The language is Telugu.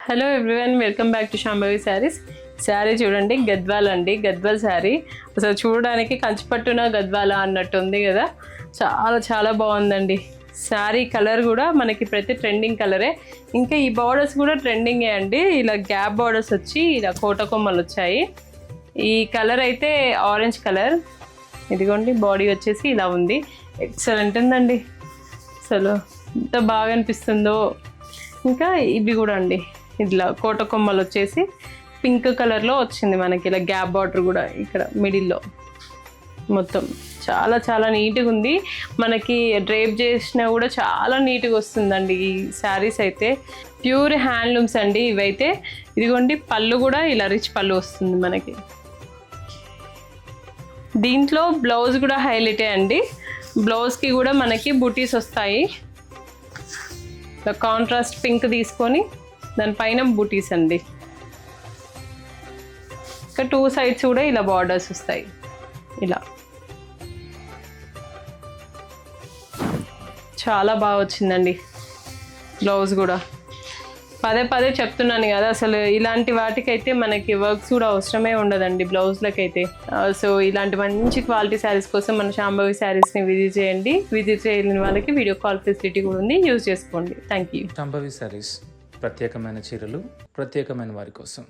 Hello everyone, welcome back to Shambhavi saris. Sari చూడండి, గద్వాల్ అండి, గద్వాల్ శారీ. అసలు చూడడానికి కంచిపట్టున గద్వాల అన్నట్టు ఉంది కదా. చాలా చాలా బాగుందండి. శారీ కలర్ కూడా మనకి ప్రతి ట్రెండింగ్ కలరే. ఇంకా ఈ బార్డర్స్ కూడా ట్రెండింగే అండి. ఇలా గ్యాప్ బార్డర్స్ వచ్చి ఇలా కోట కొమ్మలు వచ్చాయి. ఈ కలర్ అయితే ఆరెంజ్ కలర్. ఇదిగోండి, బాడీ వచ్చేసి ఇలా ఉంది. ఎక్సలెంట్ ఉందండి, అసలు ఎంత బాగా అనిపిస్తుందో. ఇంకా ఇవి కూడా అండి, ఇట్లా కోట కొమ్మలు వచ్చేసి పింక్ కలర్లో వచ్చింది మనకి. ఇలా గ్యాప్ బార్డర్ కూడా ఇక్కడ మిడిల్లో మొత్తం చాలా చాలా నీట్గా ఉంది. మనకి డ్రేప్ చేసినా కూడా చాలా నీట్గా వస్తుందండి ఈ శారీస్ అయితే. ప్యూర్ హ్యాండ్లూమ్స్ అండి ఇవైతే. ఇదిగోండి, పళ్ళు కూడా ఇలా రిచ్ పళ్ళు వస్తుంది మనకి. దీంట్లో బ్లౌజ్ కూడా హైలైటే అండి. బ్లౌజ్కి కూడా మనకి బూటీస్ వస్తాయి. కాంట్రాస్ట్ పింక్ తీసుకొని దానిపైన బూటీస్ అండి. ఇంకా 2 సైడ్స్ కూడా ఇలా బార్డర్స్ వస్తాయి. ఇలా చాలా బాగా వచ్చిందండి బ్లౌజ్ కూడా. పదే పదే చెప్తున్నాను కదా, అసలు ఇలాంటి వాటికైతే మనకి వర్క్స్ కూడా అవసరమే ఉండదండి బ్లౌజ్లకైతే. సో ఇలాంటి మంచి క్వాలిటీ శారీస్ కోసం మన శాంభవి శారీస్ని విజిట్ చేయండి. విజిట్ చేయలేని వాళ్ళకి వీడియో కాల్ ఫెసిలిటీ కూడా ఉంది, యూజ్ చేసుకోండి. Thank you. శాంభవి శారీస్, ప్రత్యేకమైన చీరలు ప్రత్యేకమైన వారి కోసం.